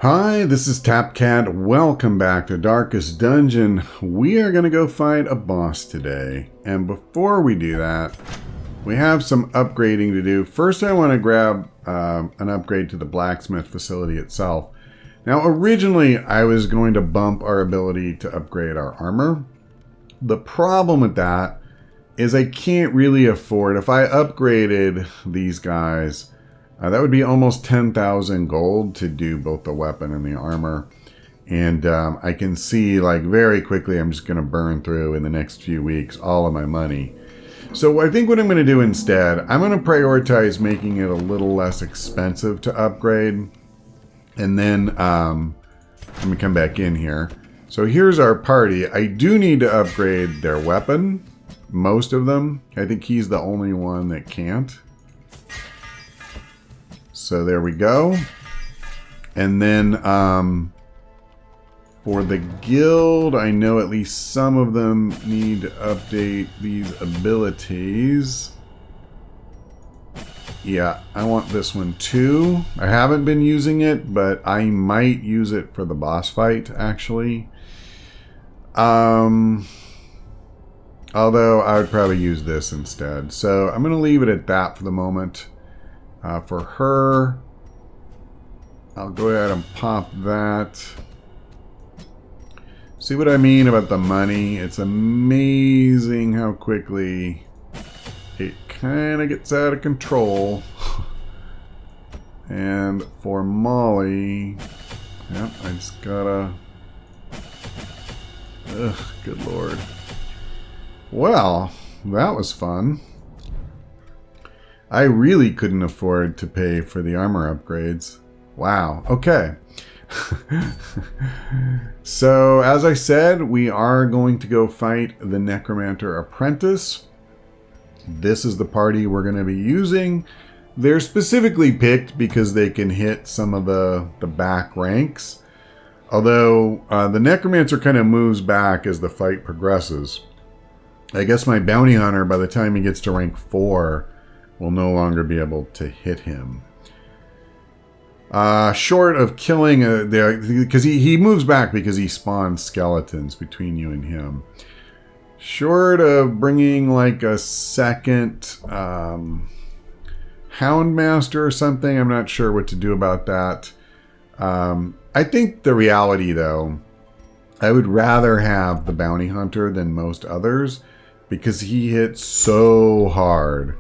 Hi, this is Tapcat. Welcome back to Darkest Dungeon. We are going to go fight a boss today. And before we do that, we have some upgrading to do. First, I want to grab an upgrade to the blacksmith facility itself. Now, originally, I was going to bump our ability to upgrade our armor. The problem with that is I can't really afford, if I upgraded these guys, that would be almost 10,000 gold to do both the weapon and the armor. And I can see, like, very quickly I'm just going to burn through in the next few weeks all of my money. So I think what I'm going to do instead, I'm going to prioritize making it a little less expensive to upgrade. And then let me come back in here. So here's our party. I do need to upgrade their weapon. Most of them. I think he's the only one that can't. So there we go. And then for the guild, I know at least some of them need to update these abilities. Yeah, I want this one too. I haven't been using it, but I might use it for the boss fight, actually. Although I would probably use this instead. So I'm going to leave it at that for the moment. For her, I'll go ahead and pop that. See what I mean about the money? It's amazing how quickly it kind of gets out of control. And for Molly, yep, I just gotta... Ugh, good lord. Well, that was fun. I really couldn't afford to pay for the armor upgrades. Wow, okay. So, as I said, we are going to go fight the Necromancer Apprentice. This is the party we're going to be using. They're specifically picked because they can hit some of the back ranks. Although, the Necromancer kind of moves back as the fight progresses. I guess my bounty hunter, by the time he gets to rank 4, will no longer be able to hit him. Short of killing, because he moves back because he spawns skeletons between you and him. Short of bringing like a second Houndmaster or something, I'm not sure what to do about that. I think the reality, though, I would rather have the bounty hunter than most others because he hits so hard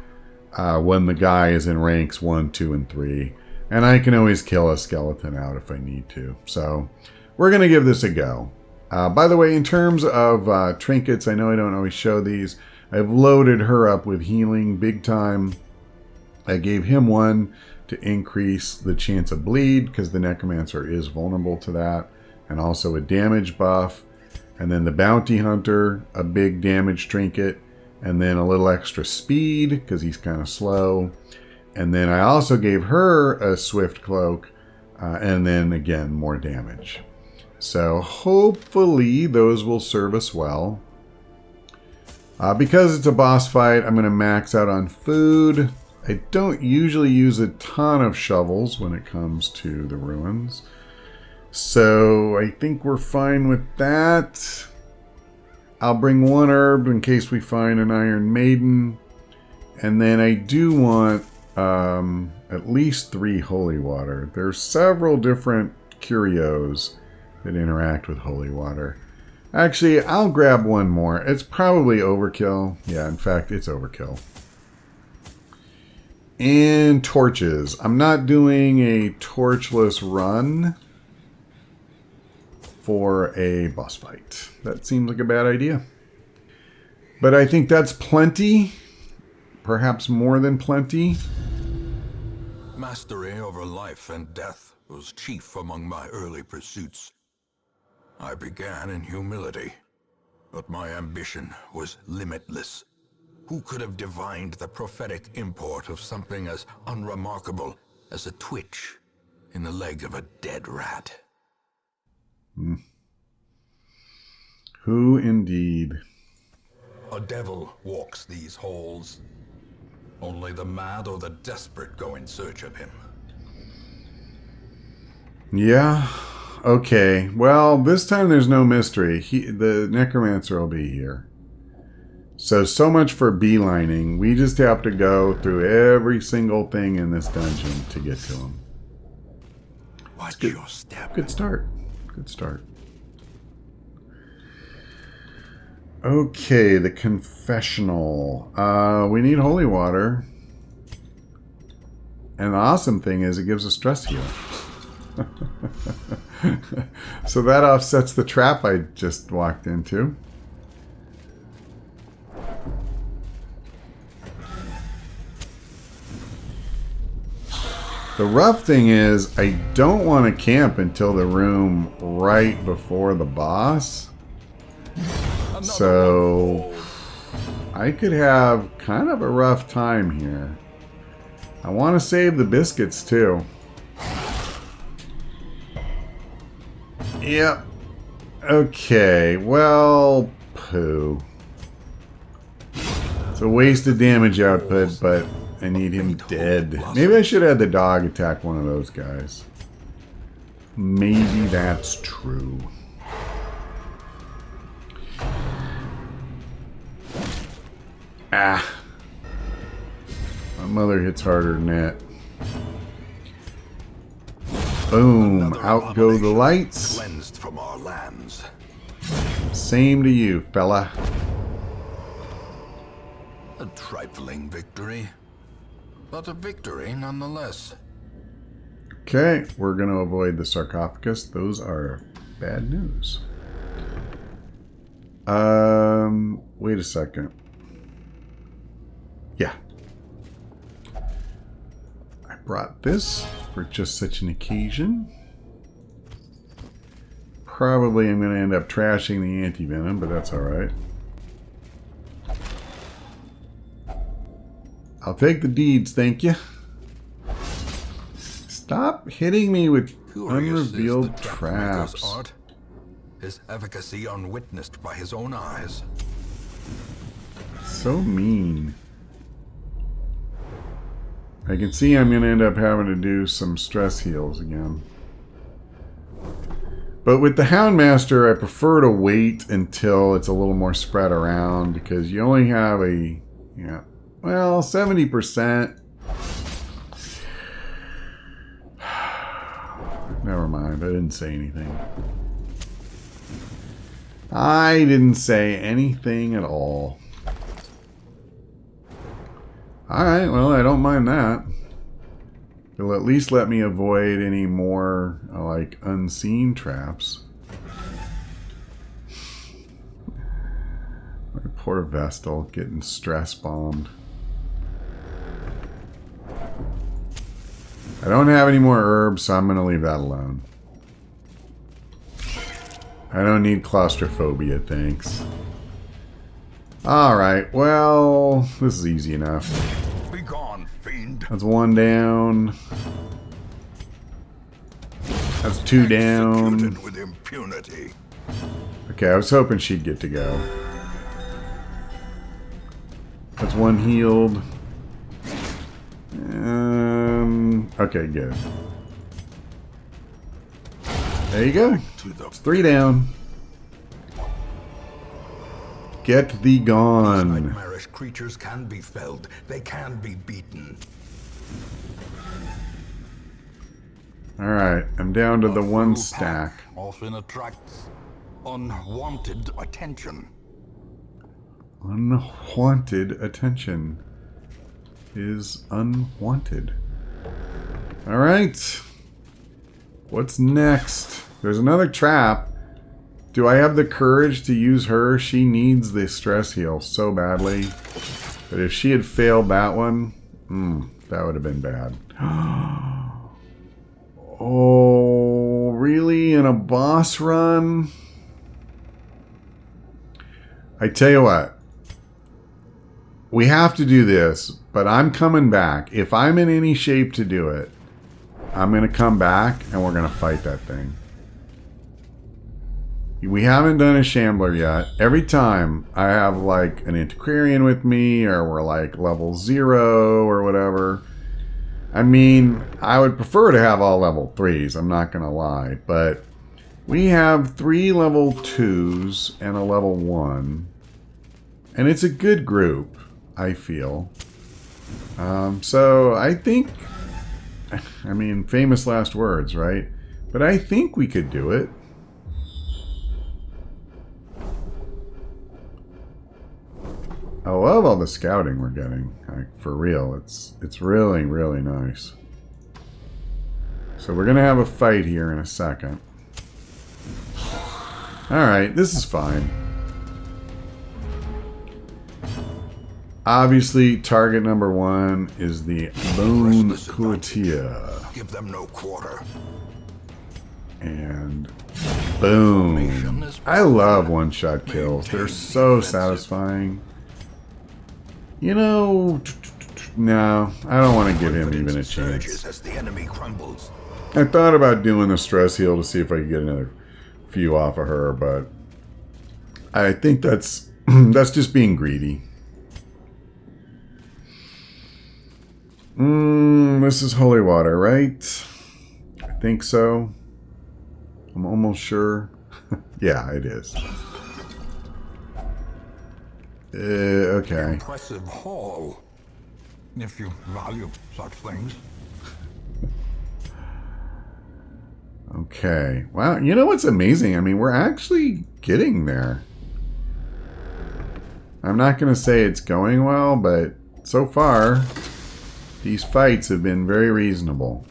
when the guy is in ranks 1, 2, and 3. And I can always kill a skeleton out if I need to. So we're going to give this a go. By the way, in terms of trinkets, I know I don't always show these. I've loaded her up with healing big time. I gave him one to increase the chance of bleed because the Necromancer is vulnerable to that. And also a damage buff. And then the Bounty Hunter, a big damage trinket. And then a little extra speed because he's kind of slow. And then I also gave her a swift cloak. And then again, more damage. So hopefully those will serve us well. Because it's a boss fight, I'm going to max out on food. I don't usually use a ton of shovels when it comes to the ruins. So I think we're fine with that. I'll bring one herb in case we find an Iron Maiden. And then I do want at least 3 holy water. There's several different curios that interact with holy water. Actually, I'll grab one more. It's probably overkill. Yeah, in fact, it's overkill. And torches. I'm not doing a torchless run for a boss fight. That seems like a bad idea. But I think that's plenty. Perhaps more than plenty. Mastery over life and death was chief among my early pursuits. I began in humility, but my ambition was limitless. Who could have divined the prophetic import of something as unremarkable as a twitch in the leg of a dead rat? Who indeed? A devil walks these halls. Only the mad or the desperate go in search of him. Yeah. Okay. Well, this time there's no mystery. The Necromancer will be here. So much for beelining. We just have to go through every single thing in this dungeon to get to him. Watch your step. Good start. Good start. Okay, the confessional. We need holy water. And the awesome thing is it gives us stress heal. So that offsets the trap I just walked into. The rough thing is I don't want to camp until the room right before the boss. So I could have kind of a rough time here. I want to save the biscuits too. Yep. Okay, well, poo. It's a waste of damage output, but I need him dead. Maybe I should have the dog attack one of those guys. Maybe that's true. Ah. My mother hits harder than that. Boom. Out go the lights. Cleansed from our lands. Same to you, fella. A trifling victory, but a victory nonetheless. Okay, we're going to avoid the sarcophagus. Those are bad news. Wait a second. Yeah. I brought this for just such an occasion. Probably I'm going to end up trashing the anti-venom, but that's alright. I'll take the deeds, thank you. Stop hitting me with unrevealed traps. Art, his efficacy unwitnessed by his own eyes. So mean. I can see I'm going to end up having to do some stress heals again. But with the Houndmaster, I prefer to wait until it's a little more spread around because you only have a, yeah, well, 70%. Never mind, I didn't say anything. I didn't say anything at all. Alright, well, I don't mind that. It'll at least let me avoid any more, like, unseen traps. My poor Vestal getting stress bombed. I don't have any more herbs, so I'm going to leave that alone. I don't need claustrophobia, thanks. Alright, well, this is easy enough. Be gone, fiend. That's one down. That's two down. Executed with impunity. Okay, I was hoping she'd get to go. That's one healed. Okay, good. There you go. It's three down. Get thee gone. Nightmarish creatures can be felled. They can be beaten. Alright, I'm down to the one full stack. pack often attracts unwanted attention. Unwanted attention is unwanted. Alright. What's next? There's another trap. Do I have the courage to use her? She needs the stress heal so badly. But if she had failed that one, that would have been bad. Oh, really? In a boss run? I tell you what. We have to do this, but I'm coming back. If I'm in any shape to do it, I'm going to come back and we're going to fight that thing. We haven't done a Shambler yet. Every time I have like an Antiquarian with me or we're like level 0 or whatever, I mean, I would prefer to have all level 3s, I'm not going to lie. But we have 3 level 2s and a level 1. And it's a good group, I feel. So I think, I mean, famous last words, right? But I think we could do it. I love all the scouting we're getting. Like, for real, it's really, really nice. So we're gonna have a fight here in a second. Alright, this is fine. Obviously, target number 1 is the Bone Courtier. Give them no quarter. And boom. I love one-shot kills. They're so satisfying. You know, no, I don't want to give him even a chance. As the enemy crumbles. I thought about doing a stress heal to see if I could get another few off of her, but I think that's just being greedy. This is holy water, right? I think so. I'm almost sure. Yeah, it is. Okay. Impressive haul, if you value such things. Okay. Wow. You know what's amazing? I mean, we're actually getting there. I'm not going to say it's going well, but so far, these fights have been very reasonable.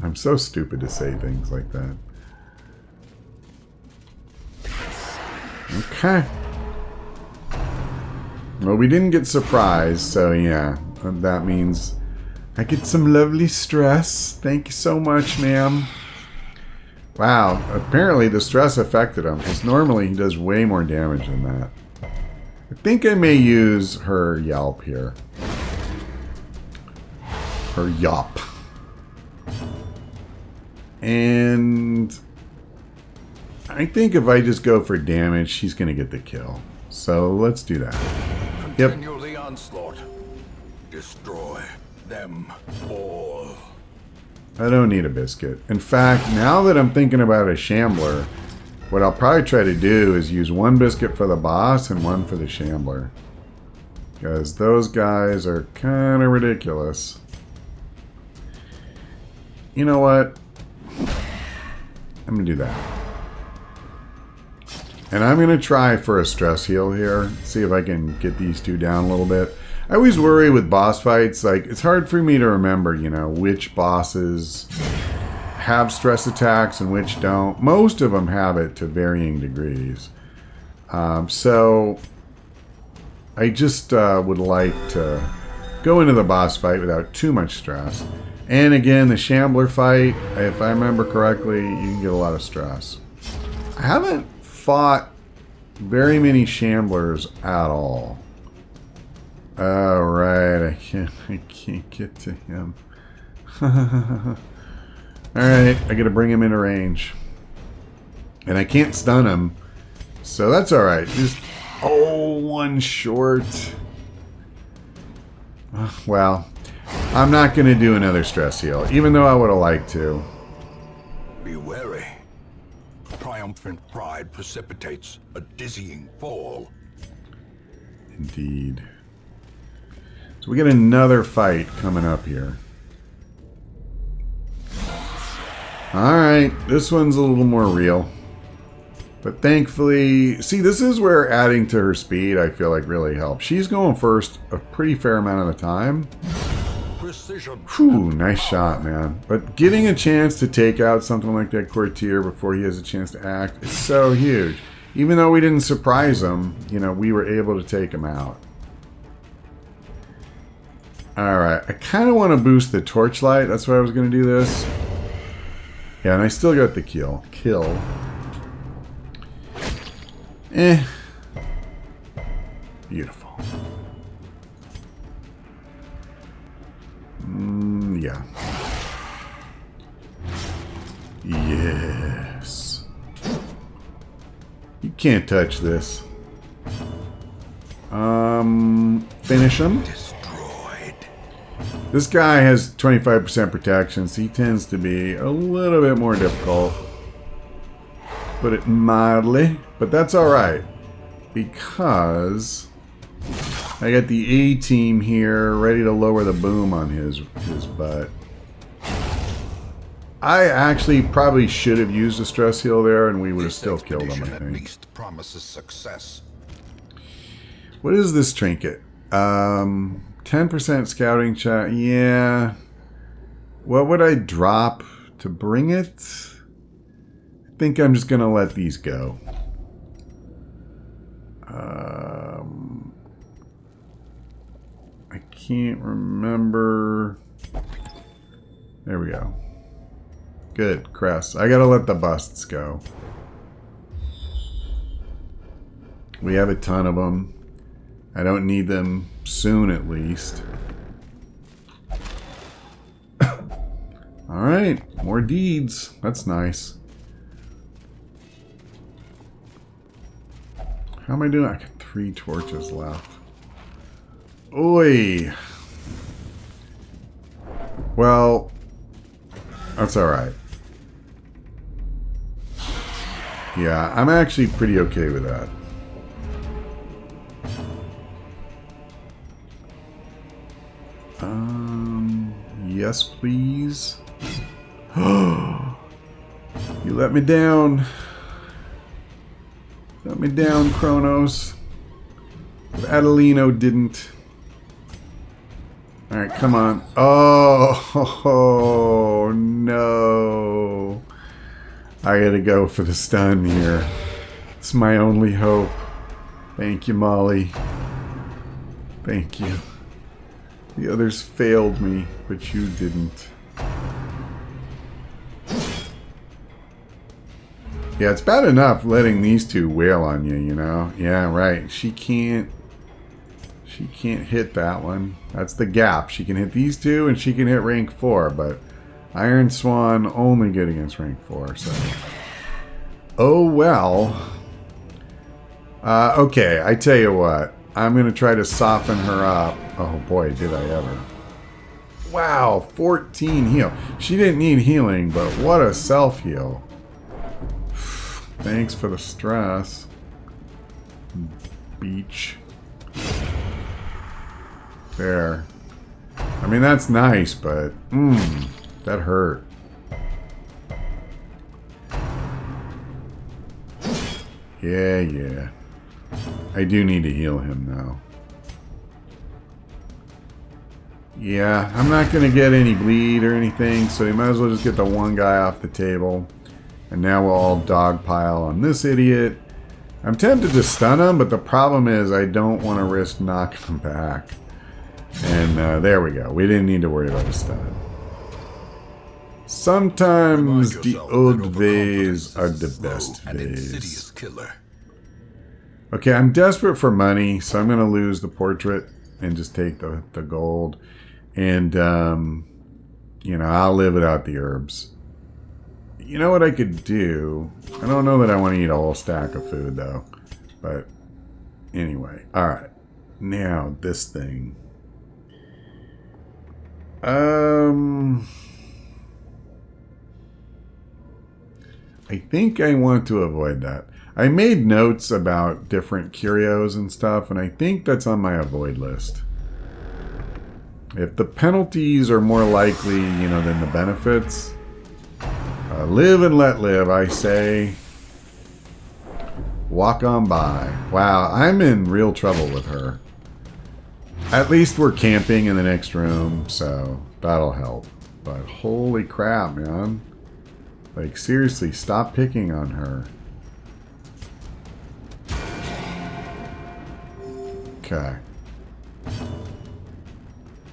I'm so stupid to say things like that. Okay. Well, we didn't get surprised, so yeah. That means I get some lovely stress. Thank you so much, ma'am. Wow. Apparently the stress affected him, because normally he does way more damage than that. I think I may use her yelp here. Her yop. And I think if I just go for damage, she's going to get the kill. So let's do that. Continue the onslaught. Destroy them all. I don't need a biscuit. In fact, now that I'm thinking about a Shambler, what I'll probably try to do is use 1 biscuit for the boss and 1 for the Shambler. Because those guys are kind of ridiculous. You know what? I'm going to do that. And I'm going to try for a stress heal here. See if I can get these two down a little bit. I always worry with boss fights. Like, it's hard for me to remember, you know, which bosses have stress attacks and which don't. Most of them have it to varying degrees. So I just would like to go into the boss fight without too much stress. And again, the Shambler fight, if I remember correctly, you can get a lot of stress. I haven't fought very many Shamblers at all. Oh, right, I can't get to him. Alright, I gotta bring him into range. And I can't stun him. So that's alright. Just, oh, 1 short. Well, I'm not gonna do another stress heal, even though I would have liked to. Be wary. Triumphant pride precipitates a dizzying fall. Indeed. So we get another fight coming up here. Alright, this one's a little more real. But thankfully, see, this is where adding to her speed, I feel like, really helps. She's going first a pretty fair amount of the time. Precision. Whew, nice shot, man. But getting a chance to take out something like that Courtier before he has a chance to act is so huge. Even though we didn't surprise him, you know, we were able to take him out. Alright, I kind of want to boost the torchlight. That's why I was going to do this. Yeah, and I still got the kill. Beautiful. Yeah. Yes. You can't touch this. Finish him. Destroyed. This guy has 25% protection, so he tends to be a little bit more difficult. Put it mildly, but that's alright. Because I got the A-team here ready to lower the boom on his butt. I actually probably should have used a stress heal there and we would have still killed him, I At think. least promises success. What is this trinket? 10% scouting check. Yeah. What would I drop to bring it? I think I'm just going to let these go. I can't remember. There we go. Good, Crest. I gotta let the busts go. We have a ton of them. I don't need them soon, at least. Alright, more deeds. That's nice. How am I doing? I got 3 torches left. Oi! Well, that's alright. Yeah, I'm actually pretty okay with that. Yes, please. You let me down. Let me down, Kronos. But Adelino didn't. Alright, come on. Oh, no. I gotta go for the stun here. It's my only hope. Thank you, Molly. Thank you. The others failed me, but you didn't. Yeah, it's bad enough letting these two wail on you, you know? Yeah, right. She can't hit that one. That's the gap. She can hit these two, and she can hit rank 4, but Iron Swan only good against rank 4, so... Oh, well. Okay, I tell you what. I'm going to try to soften her up. Oh, boy, did I ever. Wow, 14 heal. She didn't need healing, but what a self-heal. Thanks for the stress. Beach. There. I mean, that's nice, but... that hurt. Yeah. I do need to heal him now. Yeah, I'm not going to get any bleed or anything, so you might as well just get the one guy off the table. And now we'll all dogpile on this idiot. I'm tempted to stun him, but the problem is I don't want to risk knocking him back. And there we go. We didn't need to worry about a stun. Sometimes the old ways are the best ways. Okay, I'm desperate for money, so I'm going to lose the portrait and just take the gold. And, you know, I'll live without the herbs. You know what I could do? I don't know that I want to eat a whole stack of food, though. But, anyway. Alright. Now, this thing. I think I want to avoid that. I made notes about different curios and stuff, and I think that's on my avoid list. If the penalties are more likely, you know, than the benefits, live and let live, I say. Walk on by. Wow, I'm in real trouble with her. At least we're camping in the next room, so that'll help. But holy crap, man. Like, seriously, stop picking on her. Okay.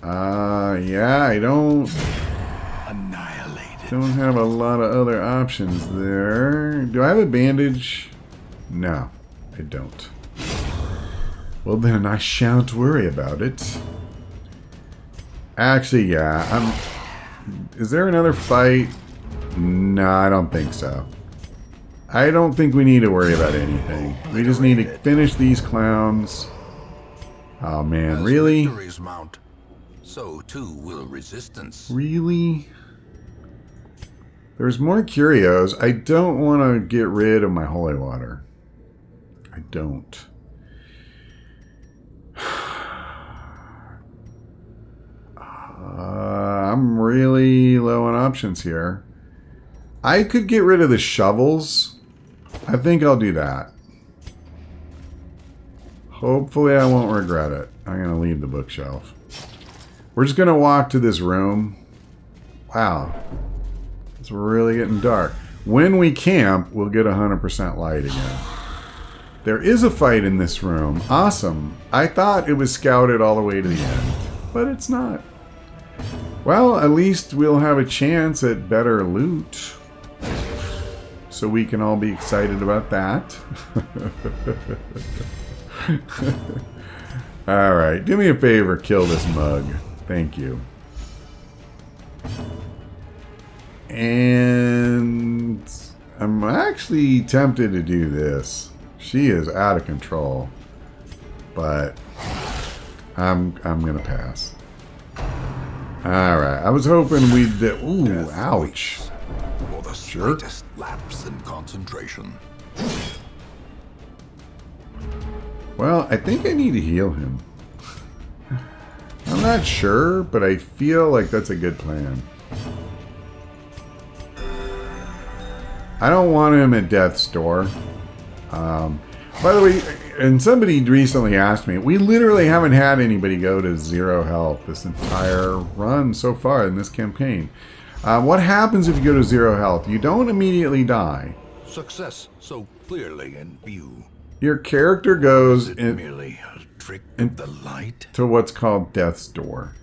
Yeah, I don't have a lot of other options there. Do I have a bandage? No, I don't. Well, then I shan't worry about it. Actually, yeah, is there another fight? No, I don't think so. I don't think we need to worry about anything. We just need to finish these clowns. Oh man, really? so too will resistance. Really? There's more curios. I don't want to get rid of my holy water. I don't. I'm really low on options here. I could get rid of the shovels. I think I'll do that. Hopefully I won't regret it. I'm going to leave the bookshelf. We're just going to walk to this room. Wow. It's really getting dark. When we camp, we'll get 100% light again. There is a fight in this room. Awesome. I thought it was scouted all the way to the end, but it's not. Well, at least we'll have a chance at better loot. So we can all be excited about that. Alright, do me a favor, kill this mug. Thank you. And I'm actually tempted to do this. She is out of control. But I'm gonna pass. Alright, I was hoping we'd... Ooh, ouch. For the slightest lapse in concentration. Well, I think I need to heal him. I'm not sure, but I feel like that's a good plan. I don't want him at death's door. By the way, and somebody recently asked me, we literally haven't had anybody go to 0 health this entire run so far in this campaign. What happens if you go to 0 health? You don't immediately die. Success so clearly in view. Your character goes in, merely a trick of the light to what's called death's door.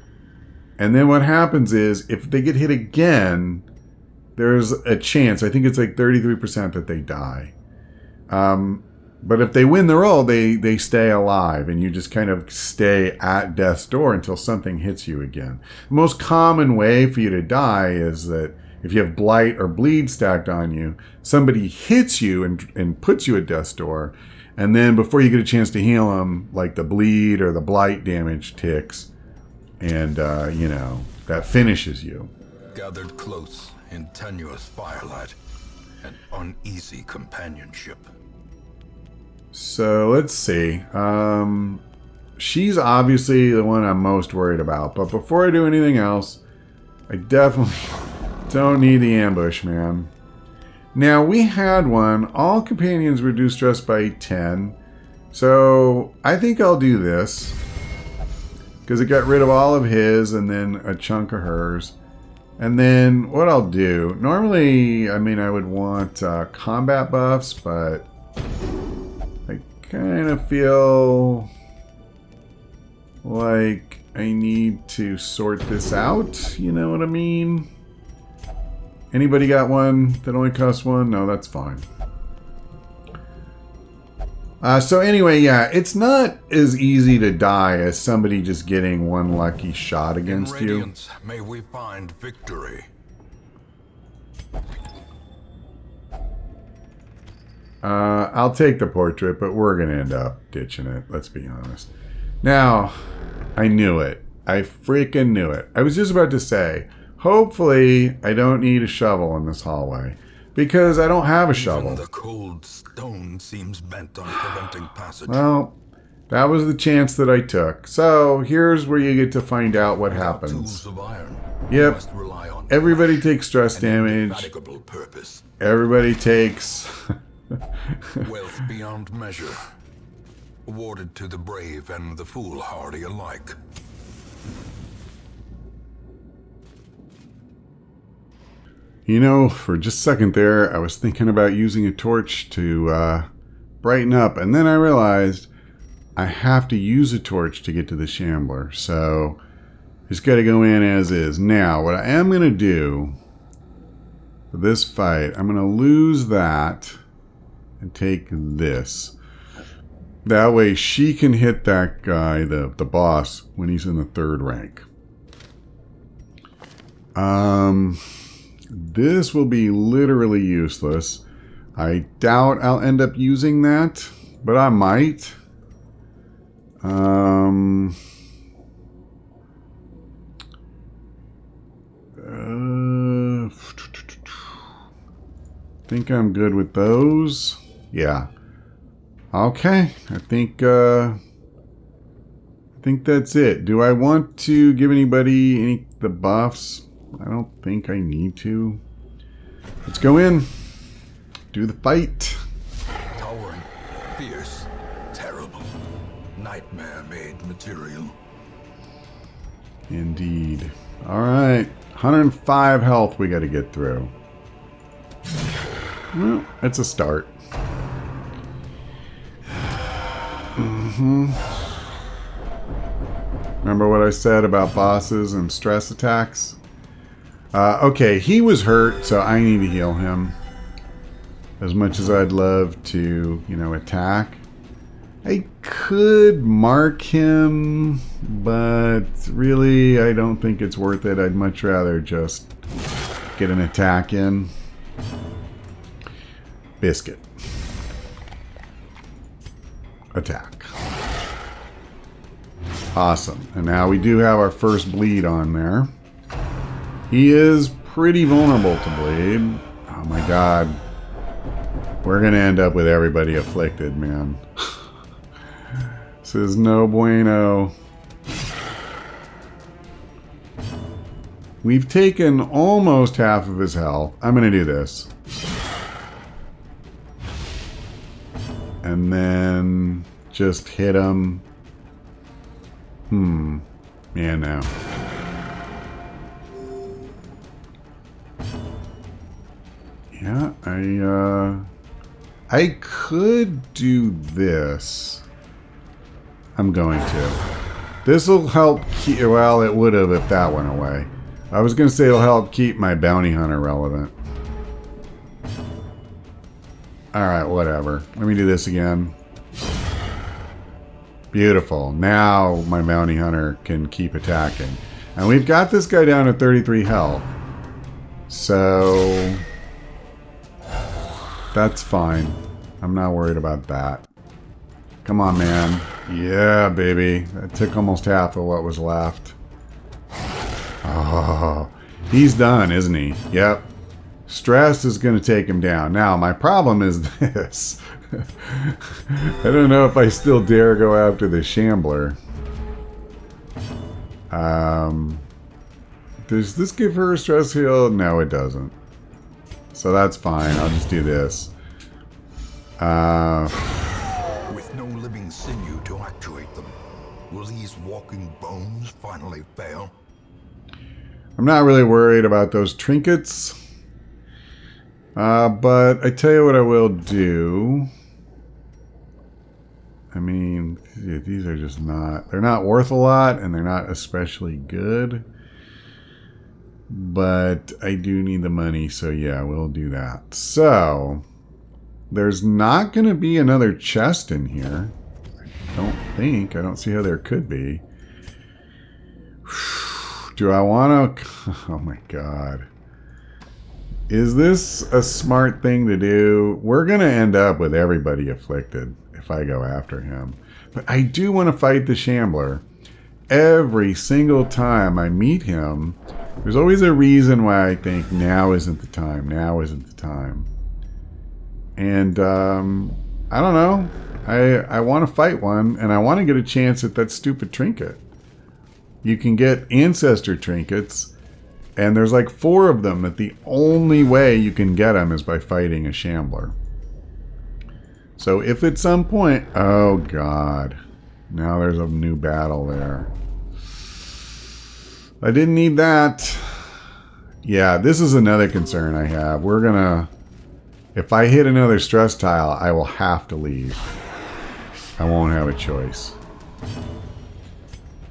And then what happens is, if they get hit again, there's a chance, I think it's like 33% that they die. But if they win the roll, they stay alive, and you just kind of stay at death's door until something hits you again. The most common way for you to die is that if you have blight or bleed stacked on you, somebody hits you and puts you at death's door, and then before you get a chance to heal them, like the bleed or the blight damage ticks, and you know, that finishes you. Gathered close in tenuous firelight and uneasy companionship. So let's see. She's obviously the one I'm most worried about. But before I do anything else, I definitely don't need the ambush, man. Now, we had one. All companions reduce stress by 10. So I think I'll do this. Because it got rid of all of his and then a chunk of hers. And then what I'll do, normally, I mean, I would want combat buffs, but I kind of feel like I need to sort this out. You know what I mean? Anybody got one that only costs 1? No, that's fine. So anyway, yeah, it's not as easy to die as somebody just getting one lucky shot against In you. radiance, may we find victory. I'll take the portrait, but we're going to end up ditching it, let's be honest. Now, I knew it. I freaking knew it. I was just about to say, hopefully I don't need a shovel in this hallway. Because I don't have a shovel. Even the cold stone seems bent on preventing passage. Well, that was the chance that I took. So, here's where you get to find out what happens. Tools of iron, Yep. must rely on Everybody takes stress an damage. indefatigable purpose. Everybody takes... Wealth beyond measure, awarded to the brave and the foolhardy alike. You know, for just a second there, I was thinking about using a torch to brighten up. And then I realized I have to use a torch to get to the Shambler. So, just got to go in as is. Now, what I am going to do for this fight, I'm going to lose that and take this. That way she can hit that guy, the boss, when he's in the 3rd rank. This will be literally useless. I doubt I'll end up using that, but I might. think I'm good with those. Yeah. Okay. I think that's it. Do I want to give anybody the buffs? I don't think I need to. Let's go in. Do the fight. Towering, fierce, terrible, nightmare-made material. Indeed. Alright. 105 health we got to get through. Well, it's a start. Remember what I said about bosses and stress attacks? Okay, he was hurt, so I need to heal him. As much as I'd love to, you know, attack. I could mark him, but really I don't think it's worth it. I'd much rather just get an attack in. Biscuit. Attack. Awesome. And now we do have our first bleed on there. He is pretty vulnerable to bleed. Oh my god. We're going to end up with everybody afflicted, man. This is no bueno. We've taken almost half of his health. I'm going to do this. And then just hit him. Yeah, no. Yeah, I could do this. I'm going to. This will help keep... Well, it would have if that went away. I was going to say it'll help keep my bounty hunter relevant. Alright, whatever. Let me do this again. Beautiful. Now my bounty hunter can keep attacking. And we've got this guy down to 33 health. So... that's fine. I'm not worried about that. Come on, man. Yeah, baby. That took almost half of what was left. Oh, he's done, isn't he? Yep. Stress is going to take him down. Now, my problem is this. I don't know if I still dare go after the Shambler. Does this give her a stress heal? No, it doesn't. So that's fine. I'll just do this. With no living sinew to actuate them, will these walking bones finally fail? I'm not really worried about those trinkets. But I tell you what I will do. I mean, these are just not... they're not worth a lot, and they're not especially good. But I do need the money, so yeah, we'll do that. So, there's not going to be another chest in here. I don't think. I don't see how there could be. Do I want to... oh my god. Is this a smart thing to do? We're going to end up with everybody afflicted if I go after him. But I do want to fight the Shambler. Every single time I meet him, there's always a reason why I think now isn't the time. Now isn't the time. And I don't know. I want to fight one, and I want to get a chance at that stupid trinket. You can get ancestor trinkets, and there's like 4 of them that the only way you can get them is by fighting a Shambler. So if at some point... oh god. Now there's a new battle there. I didn't need that. Yeah, this is another concern I have. We're gonna... if I hit another stress tile, I will have to leave. I won't have a choice.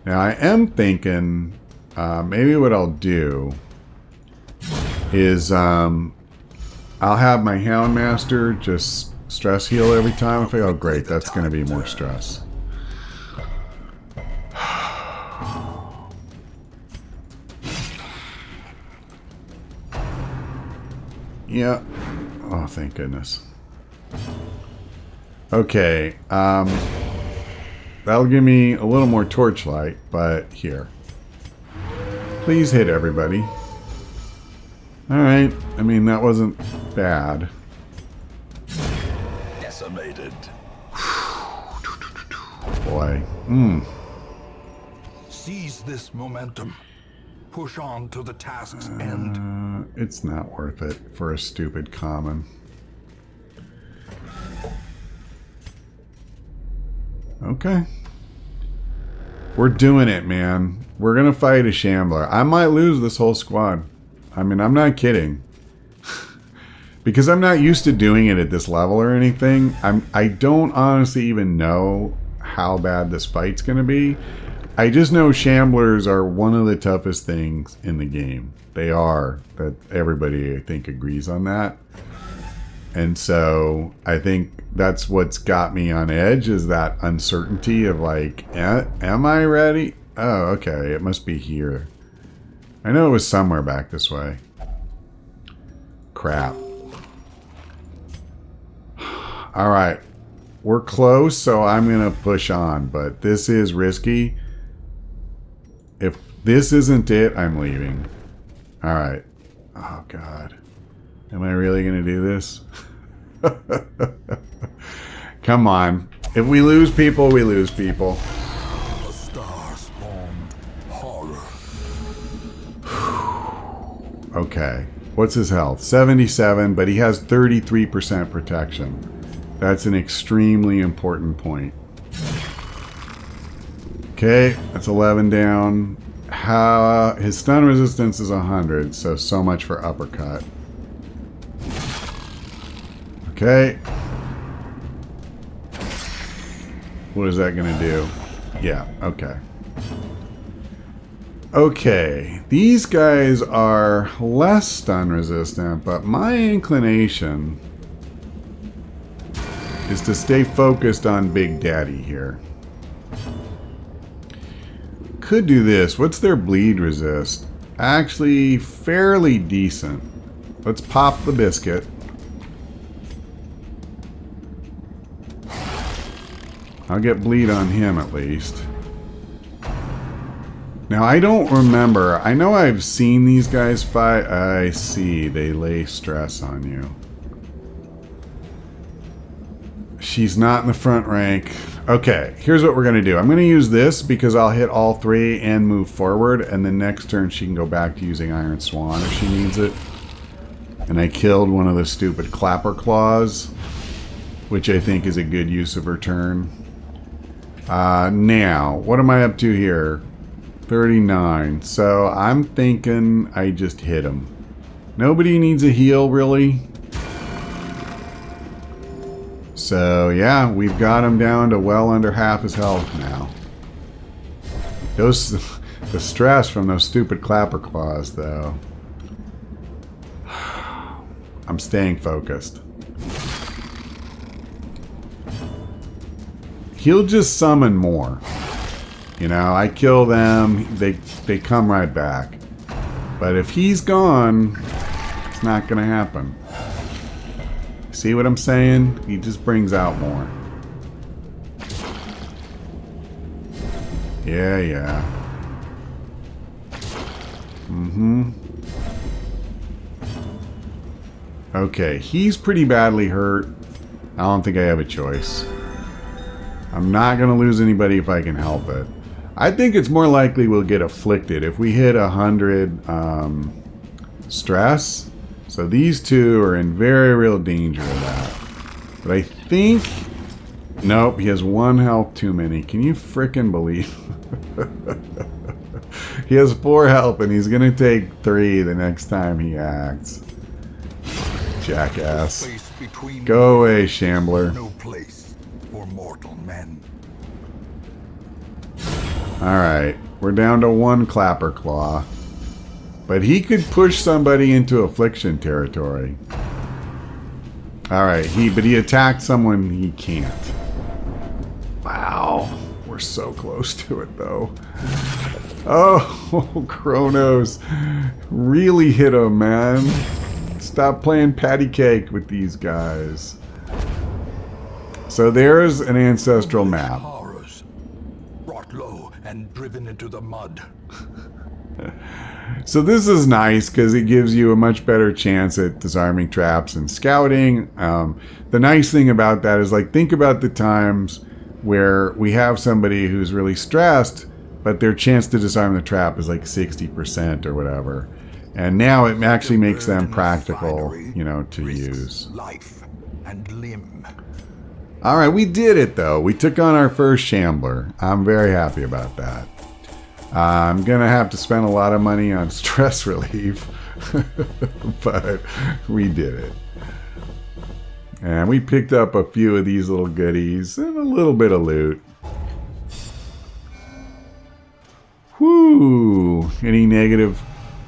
Now I am thinking... maybe what I'll do is I'll have my Houndmaster just stress heal every time. If I, oh great, that's going to be more stress. Yeah. Oh, thank goodness. Okay. That'll give me a little more torchlight, but here. Please hit everybody. Alright. I mean, that wasn't bad. decimated. Boy. Seize this momentum. Push on to the task's end. It's not worth it for a stupid common. Okay. We're doing it, man. We're gonna fight a Shambler. I might lose this whole squad. I mean, I'm not kidding. Because I'm not used to doing it at this level or anything. I don't honestly even know how bad this fight's gonna be. I just know Shamblers are one of the toughest things in the game. They are. That everybody, I think, agrees on that. And so I think that's what's got me on edge, is that uncertainty of like, am I ready? Oh, okay. It must be here. I know it was somewhere back this way. Crap. All right. We're close, so I'm going to push on. But this is risky. If this isn't it, I'm leaving. All right. Oh, God. Am I really going to do this? Come on. If we lose people, we lose people. The star spawned horror. Okay. What's his health? 77, but he has 33% protection. That's an extremely important point. Okay, that's 11 down. His stun resistance is 100, so much for uppercut. Okay. What is that going to do? Yeah, okay. Okay, these guys are less stun resistant, but my inclination is to stay focused on Big Daddy here. Could do this. What's their bleed resist? Actually, fairly decent. Let's pop the biscuit. I'll get bleed on him at least. Now, I don't remember. I know I've seen these guys fight. I see. They lay stress on you. She's not in the front rank. Okay, here's what we're going to do. I'm going to use this because I'll hit all three and move forward. And then next turn she can go back to using Iron Swan if she needs it. And I killed one of the stupid Clapper Claws, which I think is a good use of her turn. Now, what am I up to here? 39. So I'm thinking I just hit him. Nobody needs a heal, really. So yeah, we've got him down to well under half his health now. The stress from those stupid Clapper Claws, though. I'm staying focused. He'll just summon more. You know, I kill them, they come right back. But if he's gone, it's not going to happen. See what I'm saying? He just brings out more. Yeah. Okay, he's pretty badly hurt. I don't think I have a choice. I'm not going to lose anybody if I can help it. I think it's more likely we'll get afflicted if we hit 100 stress. So these two are in very real danger of that. But I think... Nope, he has 1 health too many. Can you frickin' believe? He has 4 health and he's going to take 3 the next time he acts. Jackass. Go away, Shambler. No place for mortal men. Alright, we're down to 1 Clapper Claw. But he could push somebody into affliction territory. Alright, but he attacked someone he can't. Wow, we're so close to it though. Oh, Kronos really hit him, man. Stop playing patty cake with these guys. So there's an ancestral map. Horrors, brought low and driven into the mud. So this is nice because it gives you a much better chance at disarming traps and scouting. The nice thing about that is, like, think about the times where we have somebody who's really stressed, but their chance to disarm the trap is like 60% or whatever. And now it actually makes them practical, you know, to use. Life and limb. All right, we did it though. We took on our first Shambler. I'm very happy about that. I'm gonna have to spend a lot of money on stress relief, but we did it. And we picked up a few of these little goodies and a little bit of loot. Whoo! Any negative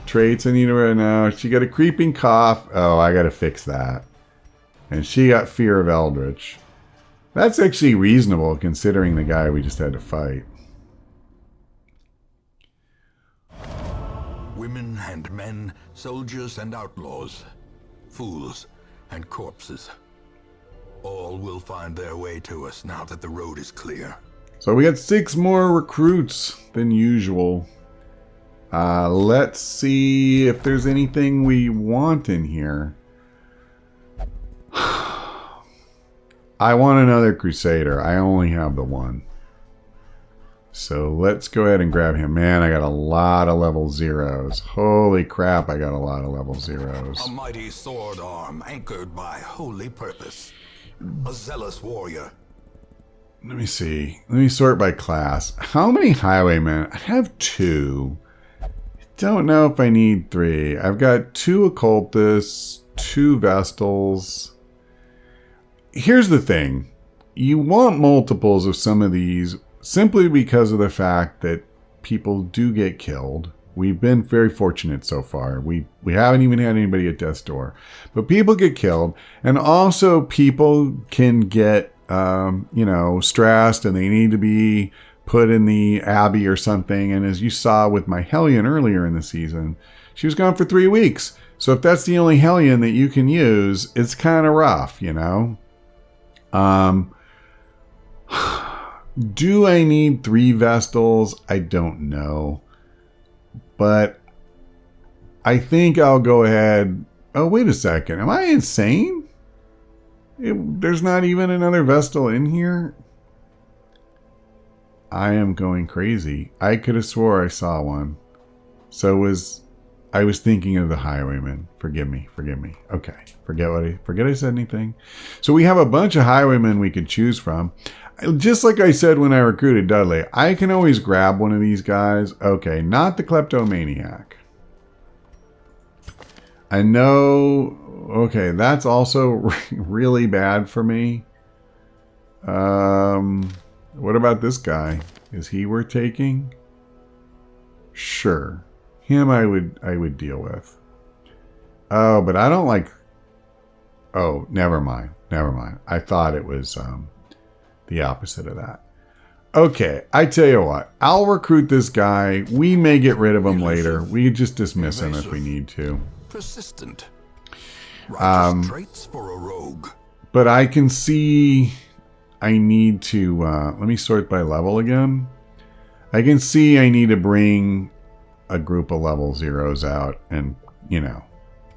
traits I need to right now? She got a creeping cough. Oh, I gotta fix that. And she got fear of Eldritch. That's actually reasonable considering the guy we just had to fight. Women and men, soldiers and outlaws, fools and corpses. All will find their way to us now that the road is clear. So we got 6 more recruits than usual. Let's see if there's anything we want in here. I want another Crusader. I only have the one. So let's go ahead and grab him. Man, I got a lot of level 0s. Holy crap, I got a lot of level 0s. A mighty sword arm anchored by holy purpose. A zealous warrior. Let me see. Let me sort by class. How many highwaymen? I have 2. Don't know if I need 3. I've got 2 occultists, 2 vestals. Here's the thing. You want multiples of some of these simply because of the fact that people do get killed. We've been very fortunate so far. We haven't even had anybody at death's door. But people get killed. And also people can get, you know, stressed and they need to be put in the Abbey or something. And as you saw with my Hellion earlier in the season, she was gone for 3 weeks. So if that's the only Hellion that you can use, it's kind of rough, you know? Do I need 3 Vestals? I don't know. But I think I'll go ahead. Oh, wait a second. Am I insane? There's not even another Vestal in here? I am going crazy. I could have swore I saw one. So I was thinking of the Highwaymen. Forgive me. Okay. Forget I said anything. So we have a bunch of Highwaymen we could choose from. Just like I said when I recruited Dudley, I can always grab one of these guys. Okay, not the Kleptomaniac. I know. Okay, that's also really bad for me. What about this guy? Is he worth taking? Sure. Him I would deal with. Oh, but I don't like... Oh, never mind. I thought it was the opposite of that. Okay, I tell you what. I'll recruit this guy. We may get rid of him later. We just dismiss him if we need to. Persistent. Righteous traits for a rogue. But I can see I need to... let me sort by level again. I can see I need to bring a group of level 0s out and, you know,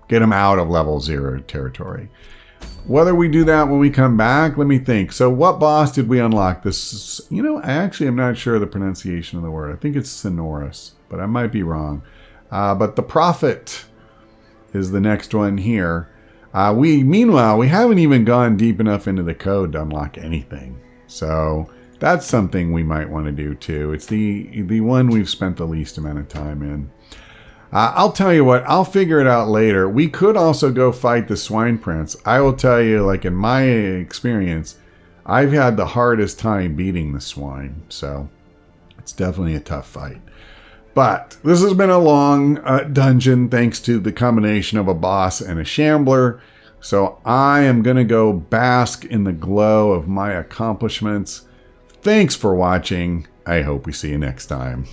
get them out of level 0 territory. Whether we do that when we come back, let me think. So what boss did we unlock? This, you know, I actually am not sure of the pronunciation of the word. I think it's sonorous, but I might be wrong. But the Prophet is the next one here. Meanwhile, we haven't even gone deep enough into the code to unlock anything. So that's something we might want to do too. It's the one we've spent the least amount of time in. I'll tell you what, I'll figure it out later. We could also go fight the Swine Prince. I will tell you, like in my experience, I've had the hardest time beating the swine. So it's definitely a tough fight. But this has been a long dungeon thanks to the combination of a boss and a Shambler. So I am going to go bask in the glow of my accomplishments. Thanks for watching. I hope we see you next time.